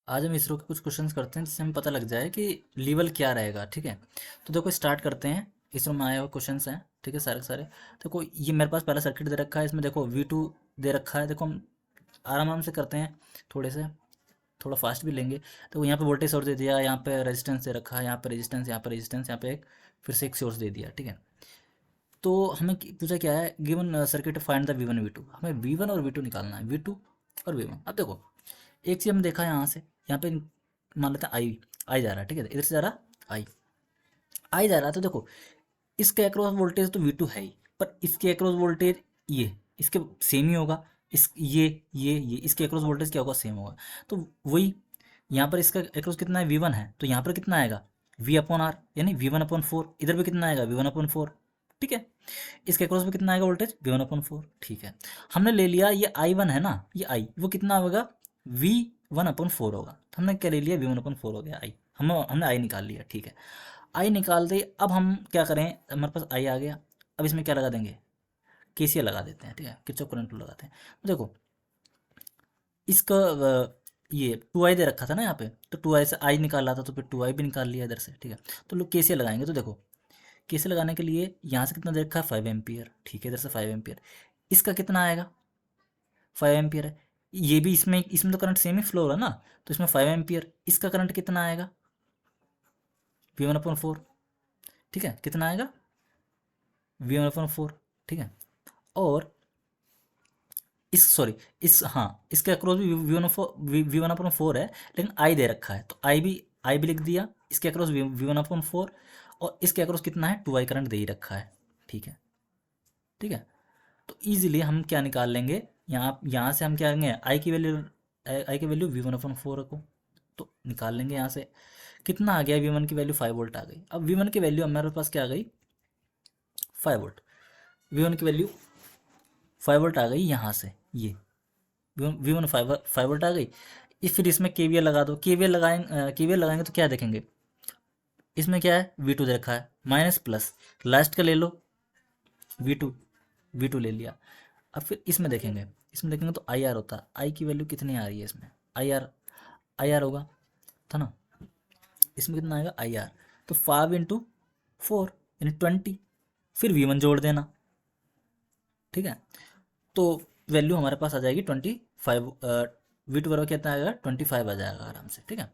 आज हम इसरो के कुछ क्वेश्चंस करते हैं जिससे हमें पता लग जाए कि लेवल क्या रहेगा। ठीक है, तो देखो स्टार्ट करते हैं। इसरो में आए हुए क्वेश्चंस हैं, ठीक है, सारे के सारे। देखो ये मेरे पास पहला सर्किट दे रखा है, इसमें देखो V2 दे रखा है। देखो हम आराम आराम से करते हैं, थोड़े से थोड़ा फास्ट भी लेंगे। तो यहाँ पे वोल्टेज सोर्स दे दिया, यहाँ पे रेजिस्टेंस दे रखा है, यहाँ पे रेजिस्टेंस, यहाँ पे रेजिस्टेंस, यहाँ पे एक फिर से एक सोर्स दे दिया। ठीक है, तो हमें पूछा क्या है, given circuit find the V1 V2। हमें V1 और V2 निकालना है, V2 और V1। अब देखो एक चीज़ हमने देखा है, यहाँ से यहाँ पे मान लेते हैं आई आई जा रहा है। ठीक है, इधर से जा रहा आई आई जा रहा है। तो देखो इसके अक्रॉस वोल्टेज तो V2 है ही, पर इसके अक्रॉस वोल्टेज ये इसके सेम ही होगा। इस ये इसके अक्रॉस वोल्टेज क्या होगा, सेम होगा। तो वही यहाँ पर इसका अक्रॉस कितना है, V1 है, तो यहाँ पर कितना आएगा V/R, यानी V1/4। इधर भी कितना आएगा V1/4। ठीक है, इसके अक्रॉस भी कितना आएगा वोल्टेज V1/4। ठीक है, हमने ले लिया ये I1 है ना, ये I वो कितना होगा V1/4 होगा। तो हमने क्या ले लिया, V1/4 हो गया आई। हमने आई निकाल लिया। ठीक है, आई निकाल दे। अब हम क्या करें, हमारे पास आई आ गया। अब इसमें क्या लगा देंगे, केसीएल लगा देते हैं। ठीक है, किरचॉफ करंट लॉ लगाते हैं। तो देखो इसका ये 2i दे रखा था ना यहाँ पे, तो 2i से आई निकाला था, तो फिर 2i भी निकाल लिया इधर से। ठीक है, तो लोग केसीएल लगाएंगे। तो देखो केसीएल लगाने के लिए यहाँ से कितना दे रखा है, 5 एम्पियर। ठीक है, इधर से 5 एम्पियर, इसका कितना आएगा, 5 एम्पियर है। ये भी इसमें इसमें तो करंट सेम ही फ्लो हो रहा है ना, तो इसमें 5 एम्पियर, इसका करंट कितना आएगा V1/4। ठीक है, कितना आएगा V1/4। ठीक है, और इस सॉरी इस हाँ इसके अक्रॉस भी V1/4 है, लेकिन आई दे रखा है, तो आई भी लिख दिया। इसके अक्रॉस V1/4, और इसके अक्रॉस कितना है, 2i करंट दे ही रखा है। ठीक है, ठीक है, तो इजीली हम क्या निकाल लेंगे, यहाँ से हम क्या करेंगे, आई की वैल्यू V1/4 को तो निकाल लेंगे। यहाँ से कितना आ गया, V1 की वैल्यू 5 वोल्ट आ गई। अब V1 की वैल्यू हमारे पास क्या आ गई, 5 वोल्ट। V1 की वैल्यू 5 वोल्ट आ गई यहाँ से, ये V1 5 वोल्ट आ गई। फिर इसमें केवीएल लगा दो। केवीएल लगाएंगे तो क्या देखेंगे, इसमें क्या है, V2 दे रखा है, माइनस प्लस लास्ट का ले लो, V2 V2 ले लिया। अब फिर इसमें देखेंगे तो IR होता है। आई की वैल्यू कितनी आ रही है इसमें, आई आर होगा था ना। इसमें कितना आएगा IR, तो 5 × 4 यानी 20। फिर V1 जोड़ देना। ठीक है, तो वैल्यू हमारे पास आ जाएगी 25। V2 बराबर कितना आएगा, 25 आ जाएगा आराम से। ठीक है,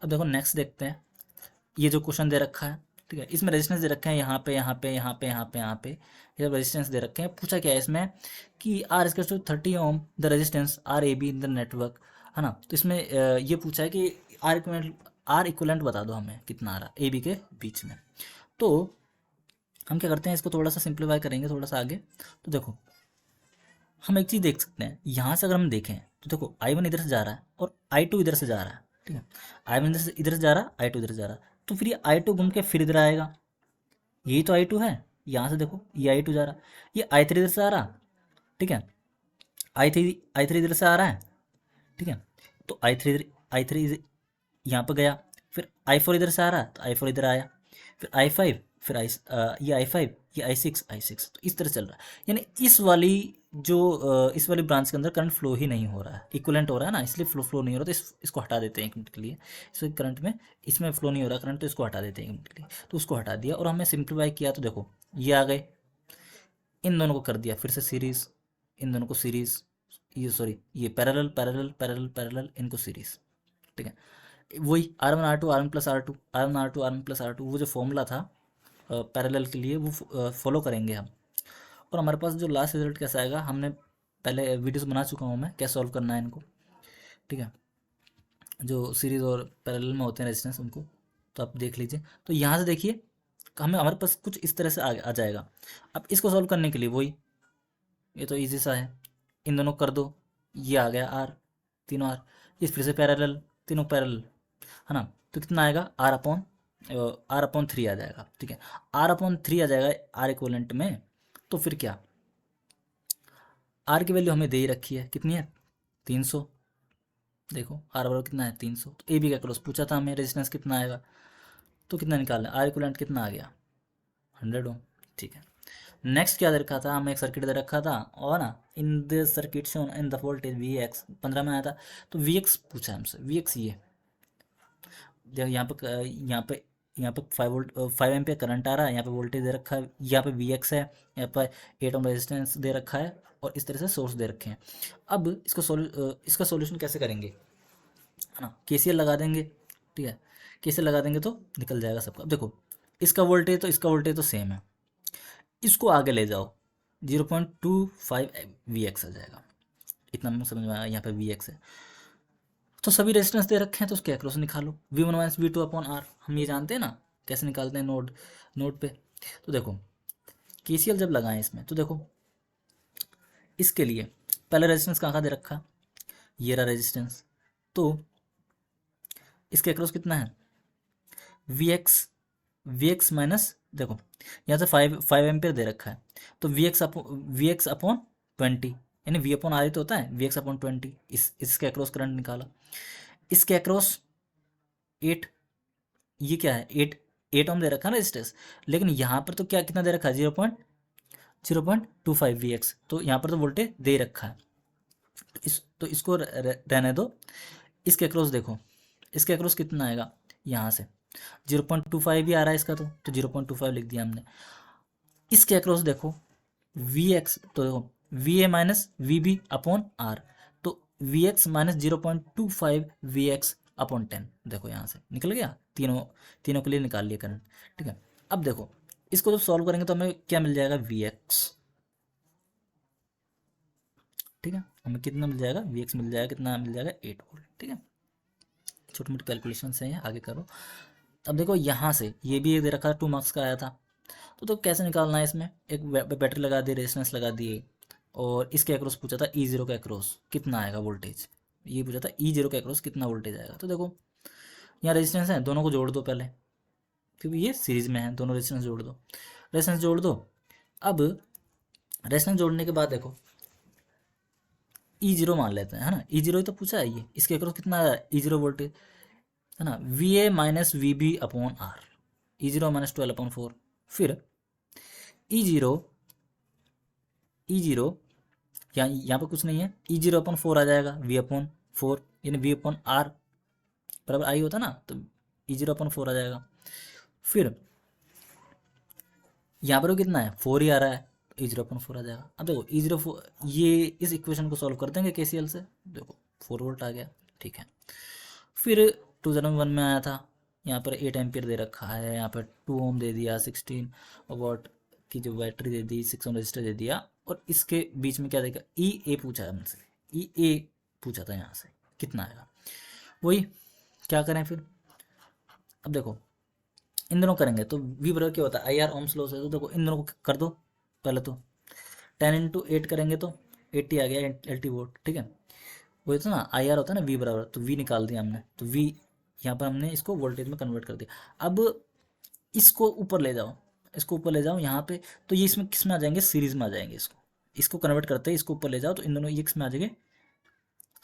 अब देखो नेक्स्ट देखते हैं। ये जो क्वेश्चन दे रखा है, ठीक है, इसमें रेजिस्टेंस दे रखे हैं यहाँ पे यहाँ पे यहाँ पे यहाँ पे यहाँ पे, ये रेजिस्टेंस दे रखे हैं। पूछा क्या है इसमें कि R is to 30 ohm the resistance RAB in the network, है ना। तो इसमें ये पूछा है कि R इक्वलेंट बता दो हमें कितना आ रहा है AB के बीच में। तो हम क्या करते हैं, इसको थोड़ा सा सिंप्लीफाई करेंगे, थोड़ा सा आगे। तो देखो हम एक चीज़ देख सकते हैं, यहाँ से अगर हम देखें तो देखो I1 इधर से जा रहा है और I2 इधर से जा रहा है। ठीक है, I1 इधर से जा रहा है, I2 इधर से जा रहा है, तो फिर ये I2 घूम के फिर इधर आएगा। यही तो I2 है। यहाँ से देखो ये I2 जा रहा, ये I3 इधर से आ रहा। ठीक है, आई थ्री इधर से आ रहा है। ठीक है, तो आई थ्री यहाँ पर गया। फिर I4 इधर से आ रहा है, तो I4 इधर आया। फिर I5, फिर ये I5, ये I6, तो इस तरह चल रहा है। यानी इस वाली ब्रांच के अंदर करंट फ्लो ही नहीं हो रहा है, इक्वलेंट हो रहा है ना, इसलिए फ्लो नहीं हो रहा। तो इसको हटा देते हैं 1 मिनट के लिए। करंट में इसमें फ्लो नहीं हो रहा करंट, तो इसको हटा देते हैं 1 मिनट के लिए। तो उसको हटा दिया और हमने सिंप्लीफाई किया, तो देखो ये आ गए, इन दोनों को कर दिया फिर से सीरीज, इन दोनों को सीरीज, ये पैरेलल पैरेलल पैरेलल पैरेलल, इनको सीरीज। ठीक है, वही R1 R2 R1 R2 वो जो फॉर्मूला था पैरेलल के लिए, वो फॉलो करेंगे हम। और हमारे पास जो लास्ट रिजल्ट कैसा आएगा, हमने पहले वीडियोस बना चुका हूँ मैं, कैसे सॉल्व करना है इनको। ठीक है, जो सीरीज़ और पैरेलल में होते हैं रेजिस्टेंस, उनको तो आप देख लीजिए। तो यहाँ से देखिए हमारे पास कुछ इस तरह से आ जाएगा। अब इसको सॉल्व करने के लिए वही, ये तो इजी सा है, इन दोनों कर दो, ये आ गया R, तीनों R, ये फिर से पैरेलल, तीनों पैरेलल, है ना। तो कितना आएगा, R/3 आ जाएगा। ठीक है, R/3 आ जाएगा R इक्वलेंट में। तो फिर क्या, R की वैल्यू हमें दे ही रखी है, कितनी है, 300। देखो R बराबर कितना है, 300। तो AB का क्रॉस पूछा था हमें, रेजिस्टेंस कितना आएगा, तो कितना निकालना है, R इक्वलेंट कितना आ गया, 100 ओम। ठीक है, नेक्स्ट क्या दे रखा था, हमें एक सर्किट दे रखा था, और ना in the circuit shown in the voltage Vx 15 में आया था। तो Vx पूछा है हमसे, Vx ये यहाँ पे 5 एम्पियर करंट आ रहा है, यहाँ पे वोल्टेज दे रखा है, यहाँ पे वी एक्स है, यहाँ पर 8 ओम रेजिस्टेंस दे रखा है, और इस तरह से सोर्स दे रखे हैं। अब इसका सॉल्यूशन कैसे करेंगे, है ना, केसीएल लगा देंगे। ठीक है, केसीएल लगा देंगे तो निकल जाएगा सबका। अब देखो, इसका वोल्टेज तो सेम है, इसको आगे ले जाओ, 0.25 वी एक्स आ जाएगा। इतना मैं समझ में आया, यहाँ पे वी एक्स है। तो सभी रेजिस्टेंस दे रखे हैं, तो उसके अक्रॉस निकालो, V1 minus V2 upon are. हम ये जानते हैं ना कैसे निकालते हैं नोड पे। तो देखो, केसीएल जब लगाएं इसमें, तो देखो इसके लिए पहले रेजिस्टेंस कहाँ दे रखा, ये रहा रेजिस्टेंस, तो इसके अक्रॉस कितना है, वी एक्स माइनस, देखो यहाँ से 5 एम्पियर दे रखा है, तो वी एक्स अपॉन 20, यानी वी अपॉन आर ही तो होता है, वी एक्स अपॉन 20। इसके अक्रॉस करंट निकाला, इसके अक्रॉस 8, ये क्या है, 8 ओम दे रखा है ना रेजिस्टेंस, लेकिन यहाँ पर तो क्या कितना दे रखा है, 0.25 वी एक्स, तो यहाँ पर तो वोल्टेज दे रखा है, तो इसको रहने दो। इसके अक्रॉस देखो, इसके अक्रॉस कितना आएगा, यहाँ से 0.25 भी आ रहा है इसका, तो 0.25 लिख दिया हमने। इसके अक्रॉस देखो वी एक्स, तो देखो V A minus V B upon R, तो V X minus 0.25 V X upon 10, देखो यहाँ से निकल गया, तीनों के लिए निकाल लिया करंट। ठीक है, अब देखो इसको जब सॉल्व करेंगे तो हमें क्या मिल जाएगा, वी एक्स। ठीक है, हमें कितना मिल जाएगा, वी एक्स मिल जाएगा, कितना मिल जाएगा, 8 वोल्ट। ठीक है, छोटी मोटी कैलकुलेशन है, आगे करो। अब देखो यहाँ से ये भी एक दे रखा था, 2 मार्क्स का आया था, तो कैसे निकालना है, इसमें एक बैटरी लगा दी, रेजिस्टेंस लगा दिए, और इसके अक्रॉस पूछा था ई जीरो के अक्रॉस कितना आएगा वोल्टेज, ये पूछा था ई जीरो के अक्रॉस कितना वोल्टेज आएगा। तो देखो यहाँ रेजिस्टेंस है, दोनों को जोड़ दो पहले, क्योंकि ये सीरीज में है, दोनों रेजिस्टेंस जोड़ दो, रेजिस्टेंस जोड़ दो। अब रेजिस्टेंस जोड़ने के बाद देखो ई जीरो मान लेते हैं, है ना, ई जीरो ही तो पूछा है, ये इसके अक्रॉस कितना आया, ई जीरो वोल्टेज, है ना, V A minus V B upon R, E zero minus 12/4, फिर ई जीरो यहाँ पे कुछ नहीं है, E0/4 आ जाएगा, V/4, यानी V/R बराबर आई होता ना, तो E0/4 आ जाएगा। फिर यहाँ पर कितना है, 4 ही आ रहा है, तो E0/4 आ जाएगा। अब देखो E0, ये इस इक्वेशन को सॉल्व कर देंगे KCL से, देखो 4 वोल्ट आ गया। ठीक है, फिर 2001 में आया था, यहाँ पर 8 एम्पियर दे रखा है, यहाँ पर 2 ओम दे दिया, 16 वॉट की जो बैटरी दे दी, 6 ओम रजिस्टर दे दिया, और इसके बीच में क्या देगा, ई ए पूछा है हमसे, ई ए पूछा था, यहाँ से कितना आएगा, वही क्या करें फिर। अब देखो इन दोनों करेंगे तो वी बराबर क्या होता है, आई आर ओम्स लॉ से, तो देखो इन दोनों को कर दो पहले, तो 10 × 8 करेंगे तो 80 आ गया LT वोल्ट। ठीक है, वही तो ना, आई आर होता है ना वी बराबर, तो वी निकाल दिया हमने, तो वी यहाँ पर हमने इसको वोल्टेज में कन्वर्ट कर दिया। अब इसको ऊपर ले जाओ, इसको ऊपर ले जाओ यहाँ पे, तो ये इसमें किस में आ जाएंगे, सीरीज में आ जाएंगे, इसको कन्वर्ट करते हैं, इसको ऊपर ले जाओ, तो इन दोनों ये किस में आ जाएंगे,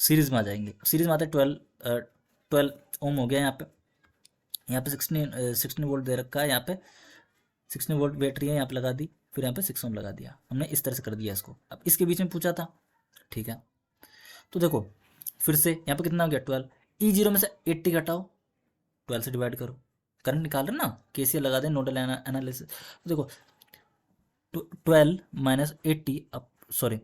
सीरीज में आ जाएंगे। सीरीज में आते हैं 12 ओम हो गया, यहाँ पे 16 वोल्ट दे रखा है, यहाँ पे 16 वोल्ट बैटरी है, यहाँ पे लगा दी, फिर यहाँ पे 6 ओम लगा दिया हमने, इस तरह से कर दिया इसको। अब इसके बीच में पूछा था, ठीक है, तो देखो फिर से यहाँ पे कितना हो गया, 12, E0 में से 80 घटाओ, 12 से डिवाइड करो, करंट निकाल रहे ना, KCL लगा दें, नोडल एनालिसिस। तो देखो 12 माइनस 80, अब सॉरी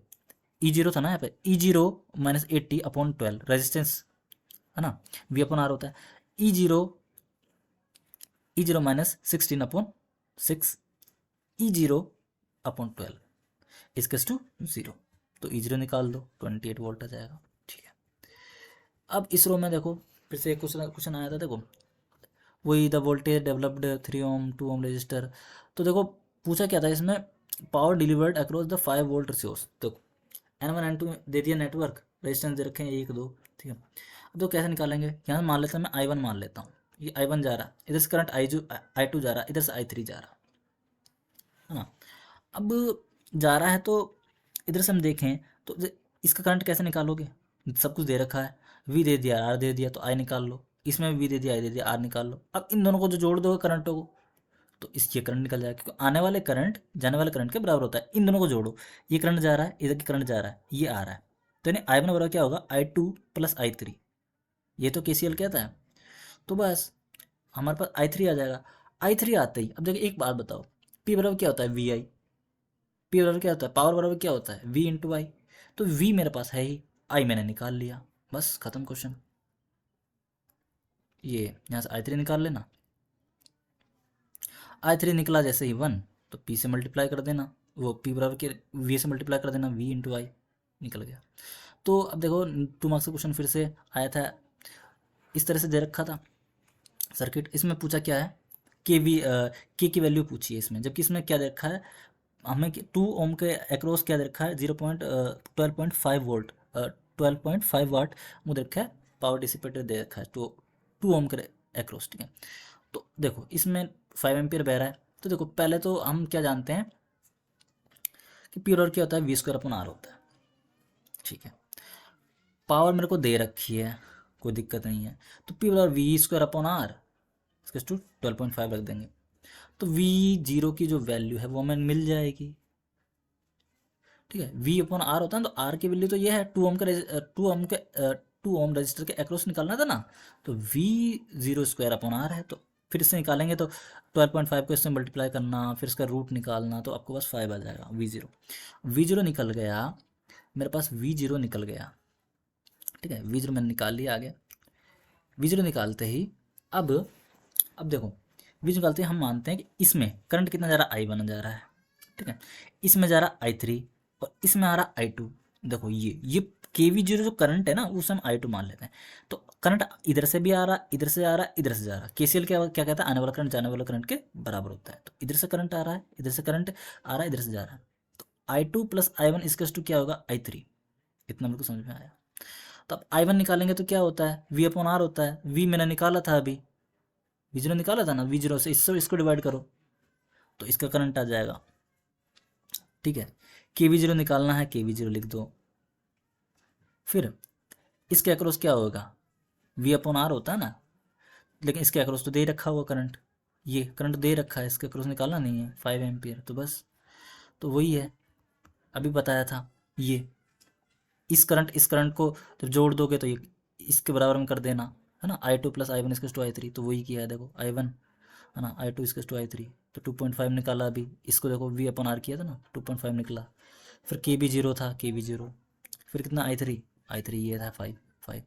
E0 था ना, यहाँ पे E0 माइनस 80 अपॉन 12 रेजिस्टेंस, है ना, V/R होता है, E0 minus 16 upon 6, E0 upon 12 इसके टू 0, तो E0 निकाल दो, 28 वोल्ट आ जाएगा। ठीक है, अब इस रो में देखो फिर से क्वेश्चन आया था, देखो वही the voltage developed 3 ohm 2 ohm resistor. तो देखो पूछा क्या था इसमें, power delivered across the 5 volt source. देखो N1 N2 दे दिया, नेटवर्क रेजिस्टेंस दे रखे हैं 1 2, ठीक है। अब तो कैसे निकालेंगे, यहाँ मान लेता हूँ मैं I1 मान लेता हूँ, ये I1 जा रहा है, इधर से करंट I2 जा रहा है, इधर से I3 जा रहा है ना। अब जा रहा है तो इधर से हम देखें तो इसका करंट कैसे निकालोगे, सब कुछ दे रखा है, V दे दिया, R दे दिया, तो I निकाल लो, इसमें V दे दिया, I दे दिया, R निकाल लो। अब इन दोनों को जो जोड़ दोगे करंटों को, तो इसके करंट निकल जाएगा, क्योंकि आने वाले करंट जाने वाले करंट के बराबर होता है। इन दोनों को जोड़ो, ये करंट जा रहा है, इधर की करंट जा रहा है, ये आ रहा है, तो यानी I1 बराबर क्या होगा, I2 + I3, ये तो KCL कहता है। तो बस हमारे पास I3 आ जाएगा। I3 आते ही अब देखिए एक बात बताओ, P बराबर क्या होता है VI, P बराबर क्या होता है, पावर बराबर क्या होता है V इंटू आई। तो V मेरे पास है ही, I मैंने निकाल लिया, बस खत्म क्वेश्चन। ये यहाँ से I3 निकाल लेना, I3 निकला जैसे ही 1, तो P से मल्टीप्लाई कर देना, वो P बराबर के V से मल्टीप्लाई कर देना, V इंटू आई, निकल गया। तो अब देखो 2 मार्क्स का क्वेश्चन फिर से आया था, इस तरह से दे रखा था सर्किट। इसमें पूछा क्या है, के की वैल्यू पूछी है इसमें, जबकि इसमें क्या दे रखा है हमें, 2 ओम के अक्रॉस क्या दे रखा है, 12.5 वोल्ट, 12.5 वाट वो दे रखा है, पावर डिसिपेटर दे रखा है, तो 2 ओम के अक्रॉस, ठीक है। तो देखो इसमें 5 एम्पियर बह रहा है, तो देखो पहले तो हम क्या जानते हैं कि पी और क्या होता है, V² अपॉन R होता है, ठीक है। पावर मेरे को दे रखी है, कोई दिक्कत नहीं है, तो P बराबर V²/R, इसके टू 12.5 रख देंगे, तो V0 की जो वैल्यू है वो हमें मिल जाएगी, ठीक है। V/R होता है, तो R की वैल्यू तो ये है, 2 ओम रजिस्टर के अक्रॉस निकालना था ना, तो V0²/R है, तो फिर इससे निकालेंगे तो 12.5 को इससे मल्टीप्लाई करना, फिर इसका रूट निकालना, तो आपको बस 5 आ जाएगा। V0 निकल गया मेरे पास, V0 निकल गया, ठीक है। V0 मैंने निकाल लिया आगे। V0 निकालते ही अब देखो V0 निकालते ही हम मानते हैं कि इसमें करंट कितना जा रहा है, I1 जा रहा है, ठीक है। इसमें जा रहा I3 और इसमें आ रहा I2। देखो ये KV0 जो करंट है ना, उसे हम I2 मान लेते हैं। तो करंट इधर से भी आ रहा, इधर से आ रहा, इधर से जा रहा। KCL क्या क्या कहता है, आने वाला करंट जाने वाला करंट के बराबर होता है। तो इधर से करंट आ रहा है, इधर से करंट आ रहा है, इधर से जा रहा है, तो I2 प्लस I1 इसका टू क्या होगा, I3। इतना मेरे को समझ में आया। तो अब I1 निकालेंगे तो क्या होता है, V/R होता है। V मैंने निकाला था अभी, V0 निकाला था ना, V0 से इसको डिवाइड करो तो इसका करंट आ जाएगा, ठीक है। KV0 निकालना है, KV0 लिख दो, फिर इसके अक्रॉस क्या होगा, V/R होता है ना, लेकिन इसके अक्रॉस तो दे रखा हुआ करंट, ये करंट दे रखा है, इसके अक्रॉस निकालना नहीं है, 5 एम्पियर, तो बस तो वही है अभी बताया था। ये इस करंट को जब जोड़ दोगे तो ये इसके बराबर में कर देना, है ना, I2 प्लस I1 इसके टू I3, तो वही किया है देखो, I1 है ना, I2 इसके टू I3, तो 2.5 निकाला अभी, इसको देखो V/R किया था ना, 2.5 निकला। फिर KB0 था, KB0, फिर कितना I3 ये था 5,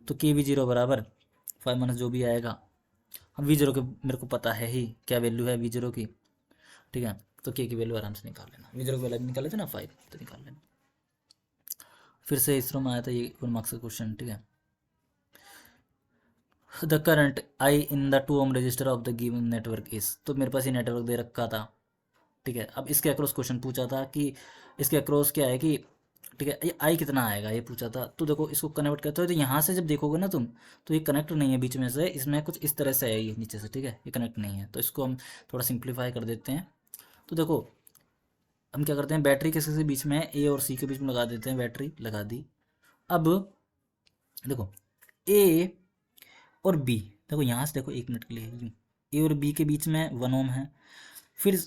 तो KB0 बराबर 5 माइनस जो भी आएगा, हम V0 के मेरे को पता है ही क्या वैल्यू है V0 की, ठीक है। तो K की वैल्यू आराम से निकाल लेना, V0 की वैल्यू निकाले थे ना 5, तो निकाल लेना। फिर से इस में आया था ये 1 मार्क्स का क्वेश्चन, ठीक है। The current I in the 2 ohm resistor of the given network is, तो मेरे पास ये नेटवर्क दे रखा था, ठीक है। अब इसके अक्रॉस क्वेश्चन पूछा था कि इसके अक्रॉस क्या है कि, ठीक है, ये आई कितना आएगा ये पूछा था। तो देखो इसको कन्वर्ट करते हो तो यहाँ से जब देखोगे ना तुम, तो ये कनेक्ट नहीं है बीच में से, इसमें कुछ इस तरह से है ये नीचे से, ठीक है, ये कनेक्ट नहीं है, तो इसको हम थोड़ा सिंप्लीफाई कर देते हैं। तो देखो हम क्या करते हैं, बैटरी किसी के बीच में है, ए और सी के बीच में लगा देते हैं, बैटरी लगा दी। अब देखो ए और बी, देखो यहाँ से देखो 1 मिनट के लिए, ए और बी के बीच में 1 ओम है, फिर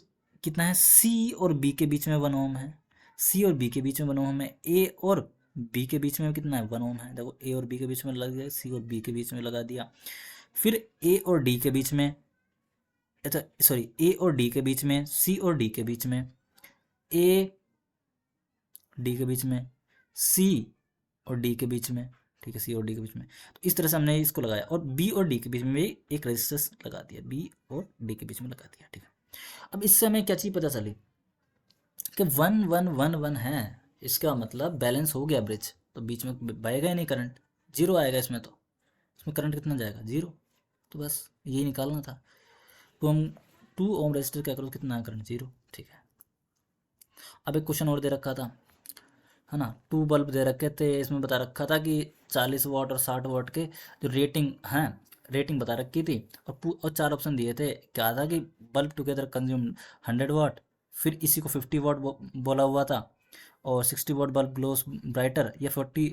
कितना है, सी और बी के बीच में 1 ओम है, सी और बी के बीच में 1 ओम है, ए और बी के बीच में कितना है, 1 ओम है। देखो ए और बी के बीच में लग गया, सी और बी के बीच में लगा दिया, फिर ए और डी के बीच में, अच्छा सॉरी, ए और डी के बीच में, सी और डी के बीच में, ए डी के बीच में, सी और डी के बीच में, ठीक है, सी और डी के बीच में। तो इस तरह से हमने इसको लगाया, और बी और डी के बीच में भी एक रेजिस्टेंस लगा दिया, बी और डी के बीच में लगा दिया, ठीक है। अब इससे हमें क्या चीज़ पता चली कि 1 1 1 1 है, इसका मतलब बैलेंस हो गया ब्रिज, तो बीच में बहेगा ही नहीं करंट, जीरो आएगा इसमें, तो इसमें करंट कितना जाएगा, जीरो। तो बस यही निकालना था। तो हम 2 ओम रजिस्टर के अक्रॉस कितना है करंट, जीरो, ठीक है। अब एक क्वेश्चन और दे रखा था, है ना, 2 बल्ब दे रखे थे, इसमें बता रखा था कि 40 वाट और 60 वाट के जो रेटिंग हैं, रेटिंग बता रखी थी, और 4 ऑप्शन दिए थे, क्या था कि बल्ब टुगेदर कंज्यूम 100 वाट, फिर इसी को 50 वाट बोला हुआ था, और 60 वाट बल्ब ग्लोस ब्राइटर, या 40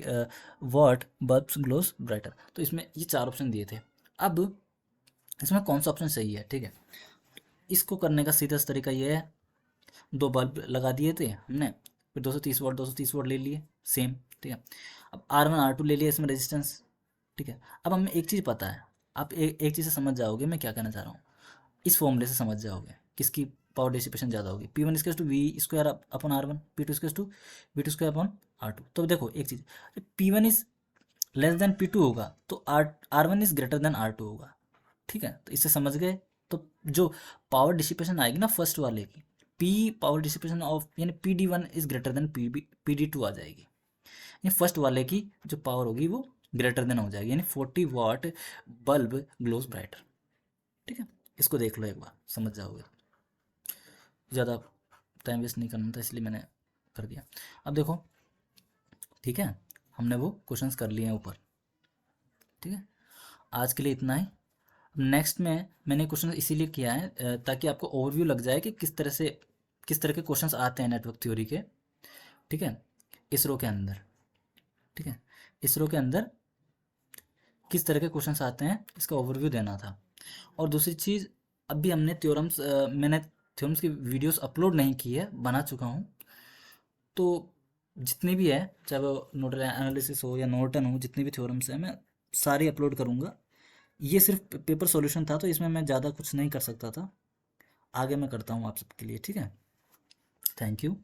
वाट बल्ब ग्लोस ब्राइटर। तो इसमें ये 4 ऑप्शन दिए थे। अब इसमें कौन सा ऑप्शन सही है, ठीक है। इसको करने का सीधा तरीका ये है, 2 बल्ब लगा दिए थे हमने, फिर 230 वाट ले लिए सेम, ठीक है। अब R1 R2 ले लिया इसमें रेजिस्टेंस, ठीक है। अब हमें एक चीज़ पता है आप एक चीज़ से समझ जाओगे मैं क्या कहना चाह रहा हूँ, इस फॉर्मूले से समझ जाओगे किसकी पावर डिसिपेशन ज़्यादा होगी। P1 is to V square upon R1, P2 is to V2 square upon R2। तो देखो एक चीज़, P1 is less than P2 होगा तो R1 is greater than R2 होगा। ठीक है, तो इससे समझ गए। तो जो पावर डिसिपेशन आएगी ना फर्स्ट वाले की, P पावर डिसिपेशन ऑफ यानी PD1 is greater than PD2 आ जाएगी। यानी फर्स्ट वाले की जो पावर होगी वो ग्रेटर देन हो जाएगी, यानी 40 वाट बल्ब ग्लोज ब्राइटर। ठीक है, इसको देख लो एक बार, समझ जाओगे। ज़्यादा टाइम वेस्ट नहीं करना था इसलिए मैंने कर दिया। अब देखो, ठीक है, हमने वो क्वेश्चंस कर लिए हैं ऊपर। ठीक है, आज के लिए इतना ही। नेक्स्ट में मैंने क्वेश्चन इसीलिए किया है ताकि आपको ओवरव्यू लग जाए कि किस तरह के क्वेश्चंस आते हैं नेटवर्क थ्योरी के। ठीक है, इसरो के अंदर। ठीक है, इसरो के अंदर किस तरह के क्वेश्चंस आते हैं इसका ओवरव्यू देना था। और दूसरी चीज़, अभी हमने मैंने थ्योरम्स की वीडियोस अपलोड नहीं की है, बना चुका हूँ। तो जितनी भी है, चाहे वो नोडल एनालिसिस हो या नॉर्टन हो, जितनी भी थ्योरम्स हैं मैं सारी अपलोड करूँगा। ये सिर्फ पेपर सॉल्यूशन था तो इसमें मैं ज़्यादा कुछ नहीं कर सकता था, आगे मैं करता हूँ आप सबके लिए। ठीक है, थैंक यू।